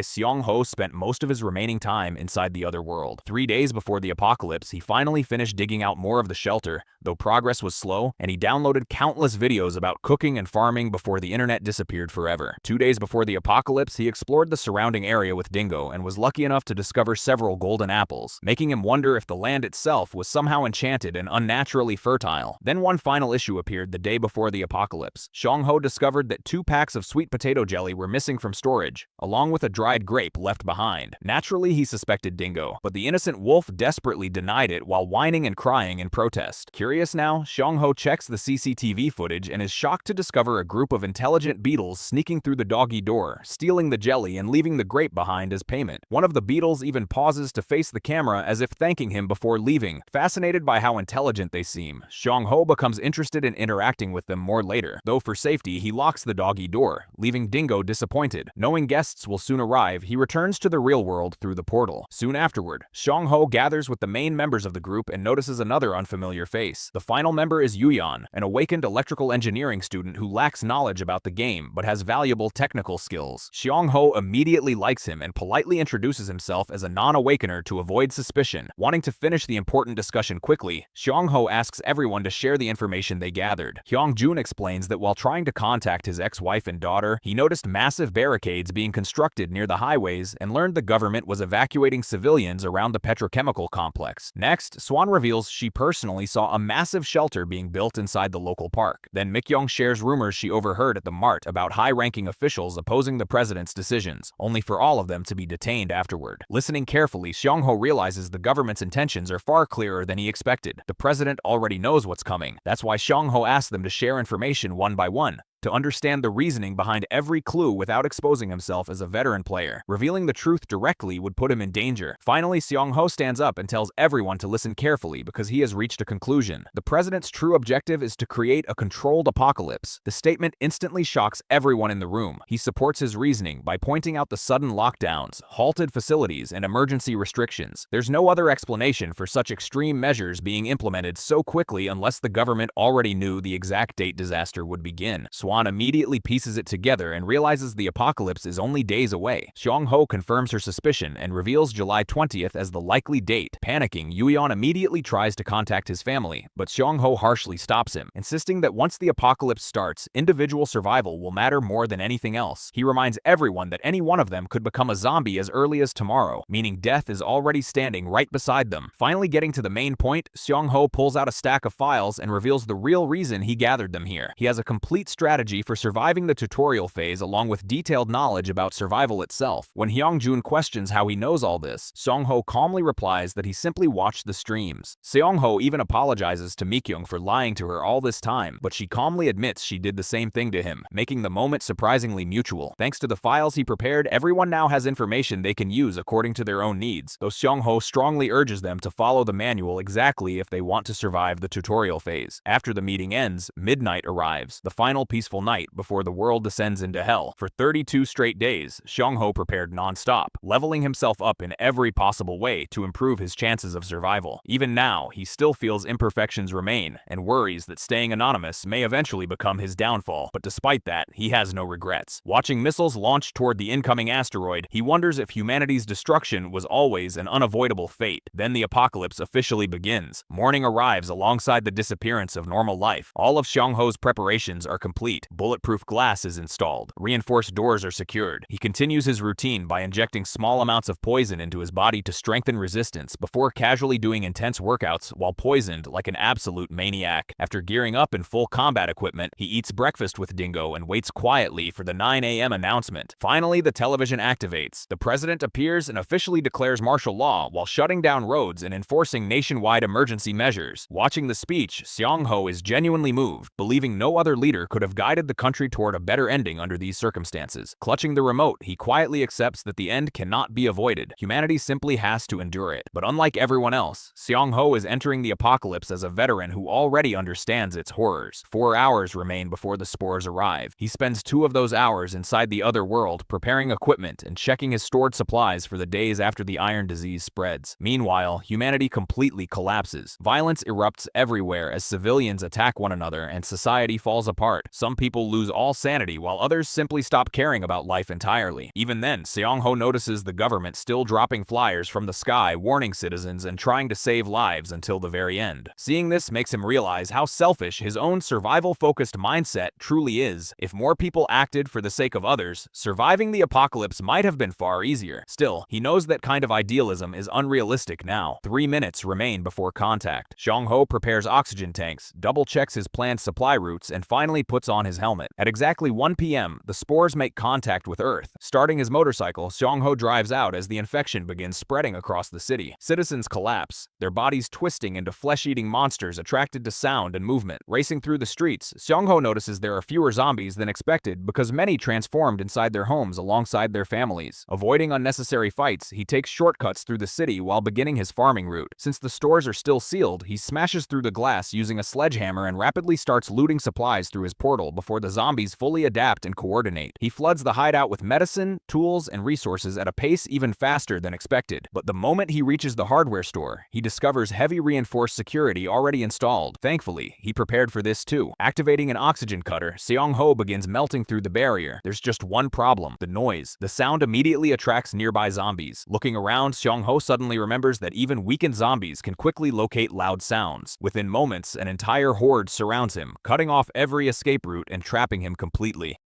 SEONG-HO spent most of his remaining time inside the other world. 3 days before the apocalypse, he finally finished digging out more of the shelter, though progress was slow, and he downloaded countless videos about cooking and farming before the internet disappeared forever. 2 days before the apocalypse, he explored the surrounding area with Dingo and was lucky enough to discover several golden apples, making him wonder if the land itself was somehow enchanted and unnaturally fertile. Then one final issue appeared the day before the apocalypse. SEONG-HO discovered that 2 packs of sweet potato jelly were missing from storage, along with a dried grape left behind. Naturally, he suspected Dingo, but the innocent wolf desperately denied it while whining and crying in protest. Curious now, SEONG-HO checks the CCTV footage and is shocked to discover a group of intelligent beetles sneaking through the doggy door, stealing the jelly and leaving the grape behind as payment. One of the beetles even pauses to face the camera as if thanking him before leaving. Fascinated by how intelligent they seem, SEONG-HO becomes interested in interacting with them more later. Though for safety, he locks the doggy door, leaving Dingo disappointed. Knowing guests will soon arrive, he returns to the real world through the portal. Soon afterward, SEONG-HO gathers with the main members of the group and notices another unfamiliar face. The final member is Yuyeon, an awakened electrical engineering student who lacks knowledge about the game but has valuable technical skills. SEONG-HO immediately likes him and politely introduces himself as a non-awakener to avoid suspicion. Wanting to finish the important discussion quickly, SEONG-HO asks everyone to share the information they gathered. Hyung-jun explains that while trying to contact his ex-wife and daughter, he noticed massive barricades being constructed near the highways and learned the government was evacuating civilians around the petrochemical complex. Next, Swan reveals she personally saw a massive shelter being built inside the local park. Then Mik-young shares rumors she overheard at the mart about high-ranking officials opposing the president's decisions, only for all of them to be detained afterward. Listening carefully, SEONG-HO realizes the government's intentions are far clearer than he expected. The president already knows what's coming. That's why SEONG-HO asks them to share information one by one, to understand the reasoning behind every clue without exposing himself as a veteran player. Revealing the truth directly would put him in danger. Finally, SEONG-HO stands up and tells everyone to listen carefully because he has reached a conclusion. The president's true objective is to create a controlled apocalypse. The statement instantly shocks everyone in the room. He supports his reasoning by pointing out the sudden lockdowns, halted facilities, and emergency restrictions. There's no other explanation for such extreme measures being implemented so quickly unless the government already knew the exact date disaster would begin. Swan immediately pieces it together and realizes the apocalypse is only days away. SEONG-HO confirms her suspicion and reveals July 20th as the likely date. Panicking, Yuyeon immediately tries to contact his family, but SEONG-HO harshly stops him, insisting that once the apocalypse starts, individual survival will matter more than anything else. He reminds everyone that any one of them could become a zombie as early as tomorrow, meaning death is already standing right beside them. Finally getting to the main point, SEONG-HO pulls out a stack of files and reveals the real reason he gathered them here. He has a complete strategy for surviving the tutorial phase along with detailed knowledge about survival itself. When Hyung-jun questions how he knows all this, SEONG-HO calmly replies that he simply watched the streams. SEONG-HO even apologizes to Mik-young for lying to her all this time, but she calmly admits she did the same thing to him, making the moment surprisingly mutual. Thanks to the files he prepared, everyone now has information they can use according to their own needs, though SEONG-HO strongly urges them to follow the manual exactly if they want to survive the tutorial phase. After the meeting ends, midnight arrives. The final peaceful peaceful night before the world descends into hell. For 32 straight days, SEONG-HO prepared non-stop, leveling himself up in every possible way to improve his chances of survival. Even now, he still feels imperfections remain and worries that staying anonymous may eventually become his downfall. But despite that, he has no regrets. Watching missiles launch toward the incoming asteroid, he wonders if humanity's destruction was always an unavoidable fate. Then the apocalypse officially begins. Morning arrives alongside the disappearance of normal life. All of SEONG-HO's preparations are complete. Bulletproof glass is installed. Reinforced doors are secured. He continues his routine by injecting small amounts of poison into his body to strengthen resistance before casually doing intense workouts while poisoned like an absolute maniac. After gearing up in full combat equipment, he eats breakfast with Dingo and waits quietly for the 9 a.m. announcement. Finally, the television activates. The president appears and officially declares martial law while shutting down roads and enforcing nationwide emergency measures. Watching the speech, SEONG-HO is genuinely moved, believing no other leader could have guided the country toward a better ending under these circumstances. Clutching the remote, he quietly accepts that the end cannot be avoided. Humanity simply has to endure it. But unlike everyone else, SEONG-HO is entering the apocalypse as a veteran who already understands its horrors. 4 hours remain before the spores arrive. He spends 2 of those hours inside the other world, preparing equipment and checking his stored supplies for the days after the iron disease spreads. Meanwhile, humanity completely collapses. Violence erupts everywhere as civilians attack one another and society falls apart. Some people lose all sanity while others simply stop caring about life entirely. Even then, SEONG-HO notices the government still dropping flyers from the sky warning citizens and trying to save lives until the very end. Seeing this makes him realize how selfish his own survival-focused mindset truly is. If more people acted for the sake of others, surviving the apocalypse might have been far easier. Still, he knows that kind of idealism is unrealistic now. 3 minutes remain before contact. SEONG-HO prepares oxygen tanks, double-checks his planned supply routes, and finally puts on his helmet. At exactly 1 p.m., the spores make contact with Earth. Starting his motorcycle, SEONG-HO drives out as the infection begins spreading across the city. Citizens collapse, their bodies twisting into flesh-eating monsters attracted to sound and movement. Racing through the streets, SEONG-HO notices there are fewer zombies than expected because many transformed inside their homes alongside their families. Avoiding unnecessary fights, he takes shortcuts through the city while beginning his farming route. Since the stores are still sealed, he smashes through the glass using a sledgehammer and rapidly starts looting supplies through his portal before the zombies fully adapt and coordinate. He floods the hideout with medicine, tools, and resources at a pace even faster than expected. But the moment he reaches the hardware store, he discovers heavy reinforced security already installed. Thankfully, he prepared for this too. Activating an oxygen cutter, SEONG-HO begins melting through the barrier. There's just one problem: the noise. The sound immediately attracts nearby zombies. Looking around, SEONG-HO suddenly remembers that even weakened zombies can quickly locate loud sounds. Within moments, an entire horde surrounds him, cutting off every escape route and trapping him completely.